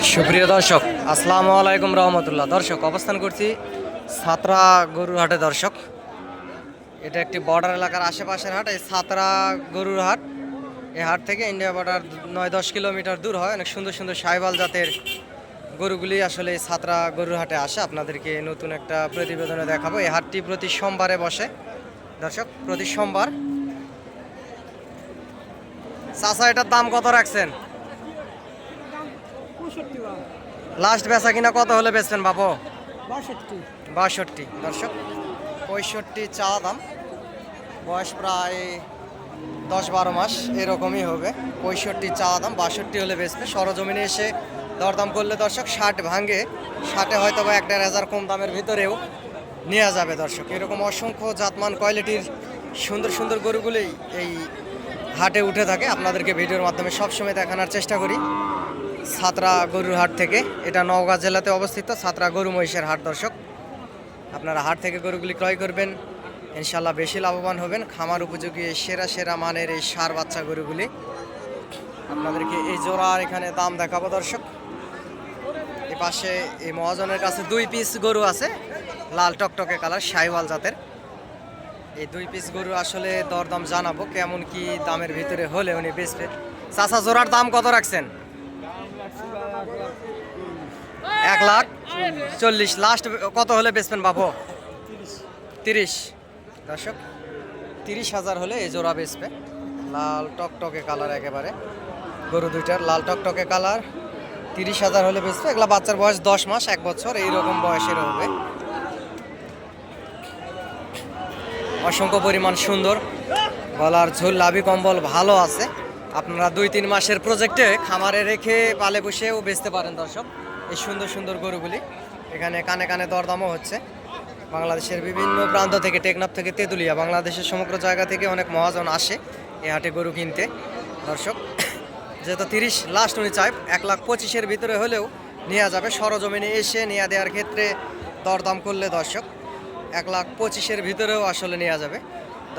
সুপ্রিয় দর্শক, আসসালামু আলাইকুম রহমতুল্লাহ। দর্শক, অবস্থান করছি সাতরা গরুর হাটে। দর্শক, এটা একটি বর্ডার এলাকার আশেপাশের হাট। এই সাতরা গরুর হাট, এই হাট থেকে ইন্ডিয়া বর্ডার 9-10 কিলোমিটার দূর হয়। অনেক সুন্দর সুন্দর সাহিওয়াল জাতের গরুগুলি আসলে এই সাতরা গরুর হাটে আসে। আপনাদেরকে নতুন একটা প্রতিবেদনে দেখাবো। এই হাটটি প্রতি সোমবারে বসে। দর্শক, প্রতি সোমবার। চাচা, এটার দাম কত রাখছেন? লাস্ট বেচা কিনা কত হলে বেচবেন বাবু? 62। দর্শক, 65 চা দাম। বয়স প্রায় 10-12 মাস এরকমই হবে। 65 চা দাম, 62 হলে বেচবে। সরজমিনে এসে দরদাম করলে দর্শক 60 ভাঙে, 60-এ হয়তো বা 1-1,500 কম দামের ভিতরেও নেওয়া যাবে। দর্শক, এরকম অসংখ্য জাতমান কোয়ালিটির সুন্দর সুন্দর গরুগুলি এই হাটে উঠে থাকে। আপনাদেরকে ভিডিওর মাধ্যমে সবসময় দেখানোর চেষ্টা করি সাতরা গরুর হাট থেকে। এটা নওগাঁ জেলাতে অবস্থিত সাতরা গরু মহিষের হাট। দর্শক, আপনারা হাট থেকে গরুগুলি ক্রয় করবেন, ইনশাল্লাহ বেশি লাভবান হবেন। খামার উপযোগী সেরা সেরা মানের এই ষাঁড় বাচ্চা গরুগুলি আপনাদেরকে এই জোড়ার এখানে দাম দেখাবো। দর্শক, এ পাশে এই মহাজনের কাছে 2 পিস গরু আছে, লাল টকটকে কালার সাহিওয়াল জাতের। এই 2 পিস গরু আসলে দরদাম জানাবো কেমন কি দামের ভিতরে হলে উনি বেচবে। চাচা, জোড়ার দাম কত রাখছেন? 1,40,000। লাস্ট কত হলে বেচবেন বাবু? 30। দর্শক, 30,000 হলে এই জোড়া বেচবে। লাল টকটকে কালার একেবারে গরু দুইটার, লাল টকটকে কালার। 30,000 হলে বেচবে। এগুলা বাচ্চার বয়স 10 মাস 1 বছর এইরকম বয়সের হবে। অসংখ্য পরিমাণ সুন্দর, গলার ঝুল লাভি কম্বল ভালো আছে। আপনারা 2-3 মাসের প্রজেক্টে খামারে রেখে পালে বসেও বেচতে পারেন। দর্শক, এই সুন্দর সুন্দর গরুগুলি এখানে কানে কানে দরদামও হচ্ছে। বাংলাদেশের বিভিন্ন প্রান্ত থেকে, টেকনাফ থেকে তেঁতুলিয়া, বাংলাদেশের সমগ্র জায়গা থেকে অনেক মহাজন আসে এই হাটে গরু কিনতে। দর্শক, যেহেতু 30 লাস্ট উনি চাই, 1,25,000-এর ভিতরে হলেও নেওয়া যাবে। সরজমিনে এসে নেওয়া দেওয়ার ক্ষেত্রে দরদাম করলে দর্শক 1,25,000-এর ভিতরেও আসলে নেওয়া যাবে।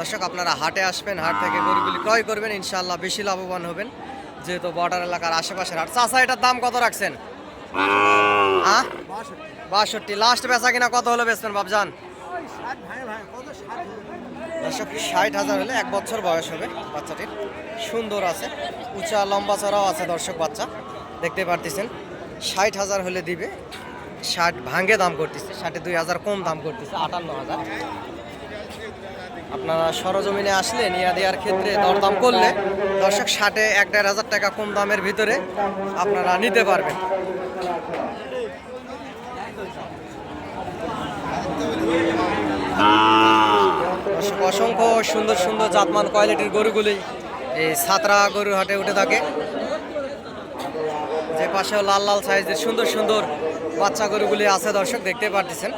দর্শক, আপনারা হাটে আসবেন, হাট থেকে গরুগুলি ক্রয় করবেন, ইনশাআল্লাহ বেশি লাভবান হবেন, যেহেতু বর্ডার এলাকার আশেপাশের হাট। চাচা, এটার দাম কত রাখছেন? 62। লাস্ট বেচা কিনা কত হলে বেচবেন বাবজান? দর্শক, 60,000 হলে 1 বছর বয়স হবে বাচ্চাটির। সুন্দর আছে, উঁচা লম্বা চড়াও আছে। দর্শক, বাচ্চা দেখতে পারতেছেন। 60,000 হলে দিবে। 60 ভাঙ্গে দাম করতেছে, 60-এ 2,000 কম দাম করতেছে, 58,000। আপনারা সরজমিনে আসলে নিয়ে দেওয়ার ক্ষেত্রে দরদাম করলে দর্শক 60-এ 1-1,500 টাকা কম দামের ভিতরে আপনারা নিতে পারবেন। দর্শক, অসংখ্য সুন্দর সুন্দর জাতমান কোয়ালিটির গরুগুলি এই সাতরা গরুর হাটে উঠে থাকে। যে পাশেও লাল লাল সাইজের সুন্দর সুন্দর বাচ্চা গরুগুলি আছে। দর্শক, দেখতে পারতেছেন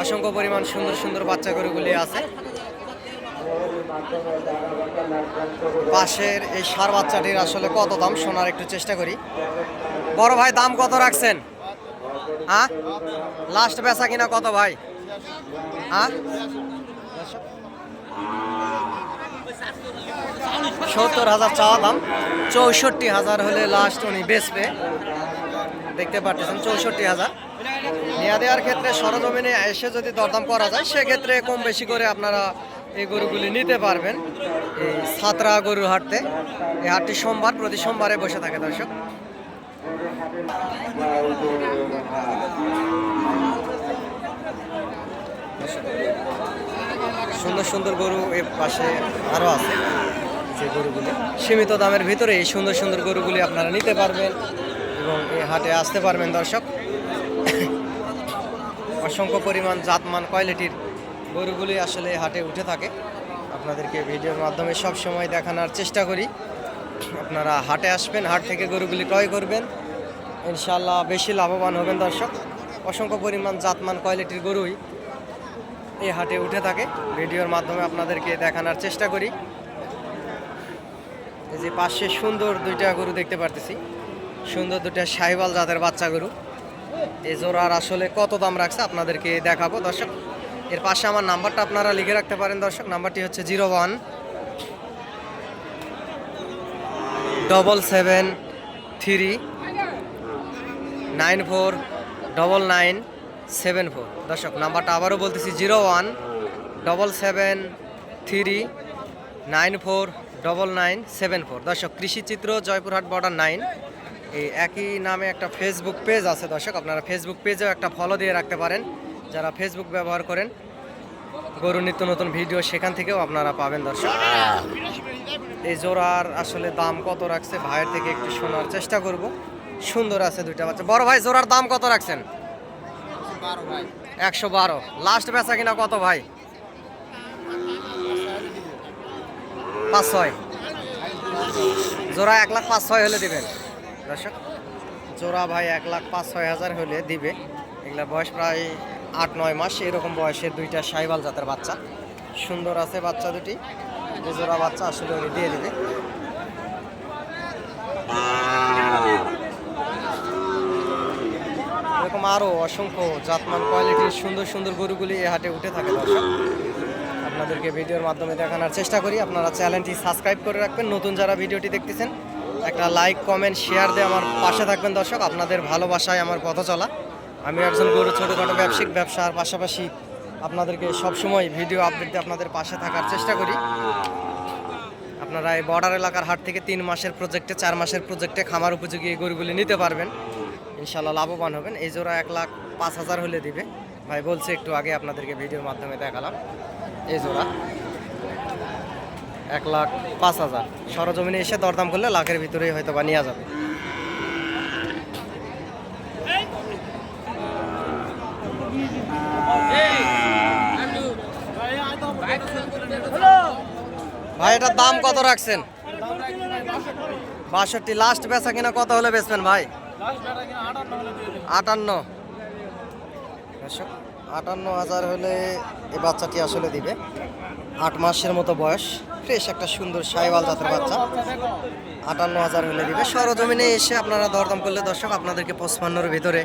অসংখ্য পরিমাণ সুন্দর সুন্দর বাচ্চা গরুগুলি আছে। পাশের এই ষাঁড় বাচ্চাটির আসলে কত দাম শোনার একটু চেষ্টা করি। বড় ভাই, দাম কত রাখছেন? লাস্ট বেচা কিনা কত ভাই? 70,000 চাওয়া দাম, 64,000 হলে লাস্ট উনি বেচবে। দেখতে পাচ্ছেন 64,000। নেওয়া দেওয়ার ক্ষেত্রে সরজমিনে এসে যদি দরদাম করা যায়, সেক্ষেত্রে কম বেশি করে আপনারা এই গরুগুলি নিতে পারবেন এই সাতরা গরুর হাটতে। এই হাটটি সোমবার, প্রতি সোমবারে বসে থাকে। দর্শক, সুন্দর সুন্দর গরু এর পাশে আরও আছে। যে গরুগুলি সীমিত দামের ভিতরে এই সুন্দর সুন্দর গরুগুলি আপনারা নিতে পারবেন এবং এই হাটে আসতে পারবেন। দর্শক, অসংখ্য পরিমাণ জাতমান কোয়ালিটির গরুগুলি আসলে হাটে উঠে থাকে। আপনাদেরকে ভিডিওর মাধ্যমে সব সময় দেখানোর চেষ্টা করি। আপনারা হাটে আসবেন, হাট থেকে গরুগুলি ক্রয় করবেন, ইনশাআল্লাহ বেশি লাভবান হবেন। দর্শক, অসংখ্য পরিমাণ জাতমান কোয়ালিটির গরুই এই হাটে উঠে থাকে। ভিডিওর মাধ্যমে আপনাদেরকে দেখানোর চেষ্টা করি। এই যে পাশে সুন্দর 2টা গরু দেখতে পারতেছি, সুন্দর 2টা সাহিওয়াল জাতের বাচ্চা গরু। এই জোড়ার আসলে কত দাম রাখছে আপনাদেরকে দেখাবো। দর্শক, এর পাশে আমার নাম্বারটা আপনারা লিখে রাখতে পারেন। দর্শক, নাম্বারটি হচ্ছে 01-773 949974। দর্শক নাম্বারটা আবারও বলতেছি 017739499974। দর্শক কৃষিচিত্র জয়পুরহাট বর্ডার 9 এই একই নামে একটা ফেসবুক পেজ আছে দর্শক, আপনারা ফেসবুক পেজেও একটা ফলো দিয়ে রাখতে পারেন। যারা ফেসবুক ব্যবহার করেন গরু নিত্য নতুন ভিডিও সেখান থেকেও আপনারা পাবেন দর্শক। এই জোড়ার আসলে দাম কত রাখছে ভাইয়ের থেকে একটু শোনার চেষ্টা করব। সুন্দর আছে দুইটা বাচ্চা। বড় ভাই জোড়ার দাম কত রাখছেন? 112। লাস্ট বেচা কিনা কত ভাই? 5-6 জোড়া 1,05,600 হলে দিবেন দর্শক। জোড়া ভাই 1,05,600 হলে দিবে। এগুলা বয়স প্রায় 8-9 মাস এরকম বয়সের দুইটা সাইবাল জাতের বাচ্চা। সুন্দর আছে বাচ্চা দুটি, যে জোড়া বাচ্চা আসলে উনি দিয়ে দিবে। এরকম আরও অসংখ্য জাতমান কোয়ালিটির সুন্দর সুন্দর গরুগুলি এ হাটে উঠে থাকে দর্শক। আপনাদেরকে ভিডিওর মাধ্যমে দেখানোর চেষ্টা করি। আপনারা চ্যানেলটি সাবস্ক্রাইব করে রাখবেন। নতুন যারা ভিডিওটি দেখতেছেন একটা লাইক কমেন্ট শেয়ার দিয়ে আমার পাশে থাকবেন দর্শক। আপনাদের ভালোবাসায় আমার পথ চলা। আমি একজন গরু ছোটোখাটো ব্যবসায়িক ব্যবসার পাশাপাশি আপনাদেরকে সবসময় ভিডিও আপডেট দিয়ে আপনাদের পাশে থাকার চেষ্টা করি। আপনারা এই বর্ডার এলাকার হাট থেকে 3 মাসের প্রজেক্টে 4 মাসের প্রজেক্টে খামার উপযোগী এই গরুগুলি নিতে পারবেন, ইনশাল্লাহ লাভবান হবেন। এই জোড়া 1,05,000 হলে দিবে ভাই বলছে, একটু আগে আপনাদেরকে ভিডিওর মাধ্যমে দেখালাম। এই জোড়া 1,05,000 সরজমিনে এসে দরদাম করলে লাখের ভিতরেই হয়তো বা নেওয়া যাবে। ভাই এটার দাম কত রাখছেন? 62। লাস্ট বেচা কিনা কত হলে বেচবেন ভাই? 58। 58,000 হলে এই বাচ্চাটি আসলে দিবে। 8 মাসের মতো বয়স, ফ্রেশ একটা সুন্দর সাইওয়াল জাতের বাচ্চা। 58,000 হলে দিবে। সরজমিনে এসে আপনারা দরদাম করলে দর্শক আপনাদেরকে 55-র ভিতরে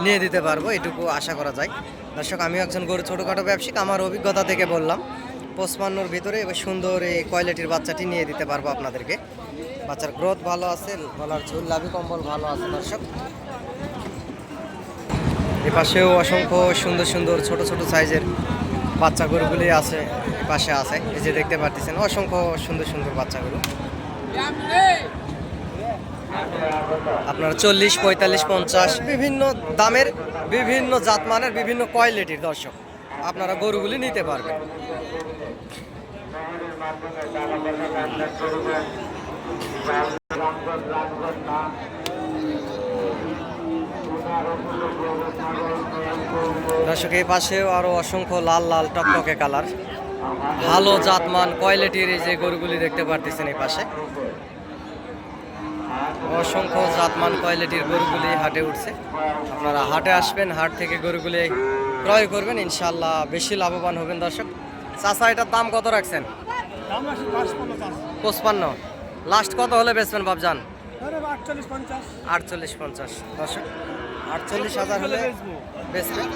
নিয়ে দিতে পারবো, এটুকু আশা করা যায় দর্শক। আমিও একজন গরু ছোটোখাটো ব্যবসায়িক, আমার অভিজ্ঞতা থেকে বললাম 55-র ভিতরে এবার সুন্দর এই কোয়ালিটির বাচ্চাটি নিয়ে দিতে পারবো আপনাদেরকে। বাচ্চার গ্রোথ ভালো আছে, গলার ঝুল লাভি কম্বল ভালো আছে দর্শক। এ পাশেও অসংখ্য সুন্দর সুন্দর ছোট ছোট সাইজের বাচ্চা গরুগুলি আছে, পাশে আছে এই যে দেখতে পাচ্ছেন অসংখ্য সুন্দর সুন্দর বাচ্চাগুলো। আপনার 40, 45, 50 বিভিন্ন দামের বিভিন্ন জাতমানের বিভিন্ন কোয়ালিটির দর্শক আপনারা গরুগুলি নিতে পারবেন। দর্শক এই পাশেও আরো অসংখ্য লাল লাল টকটকে কালার ভালো জাতমান কোয়ালিটির এই যে গরুগুলি দেখতে পারতেছেন। এই পাশে অসংখ্য জাতমান কোয়ালিটির গরুগুলি হাটে উঠছে। আপনারা হাটে আসবেন, হাট থেকে গরুগুলি ক্রয় করবেন, ইনশাল্লাহ বেশি লাভবান হবেন দর্শক। চাচা এটার দাম কত রাখছেন? 55। লাস্ট কত হলে বেচবেন বাবজান? 48-50 দর্শক। 48,000 হলে বেচবেন,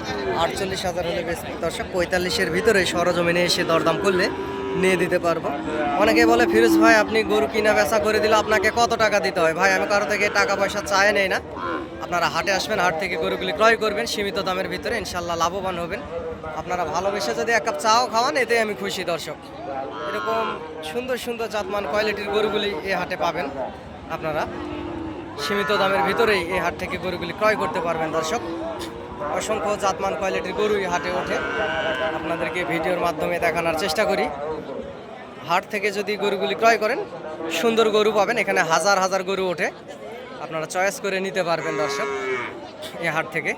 48,000 হলে বেচবেন দর্শক। 45-এর ভিতরে সরজমিনে এসে দরদাম করলে নিয়ে দিতে পারবো। অনেকে বলে ফিরোজ ভাই আপনি গরু কিনা বেচা করে দিলে আপনাকে কত টাকা দিতে হয়? ভাই আমি কারো থেকে টাকা পয়সা চাই নেই না। আপনারা হাটে আসবেন, হাট থেকে গরুগুলি ক্রয় করবেন সীমিত দামের ভিতরে, ইনশাল্লাহ লাভবান হবেন। আপনারা ভালোবেসে যদি এক কাপ চাও খাওয়ান এতে আমি খুশি দর্শক। এরকম সুন্দর সুন্দর জাতমান কোয়ালিটির গরুগুলি এই হাটে পাবেন। আপনারা সীমিত দামের ভিতরেই এই হাট থেকে গরুগুলি ক্রয় করতে পারবেন দর্শক। অসংখ্য জাতমান কোয়ালিটির গরু এই হাটে ওঠে, আপনাদেরকে ভিডিওর মাধ্যমে দেখানোর চেষ্টা করি। হাট থেকে যদি গরুগুলি ক্রয় করেন সুন্দর গরু পাবেন। এখানে হাজার হাজার গরু ওঠে, আপনারা চয়েস করে নিতে পারবেন দর্শক এই হাট থেকে।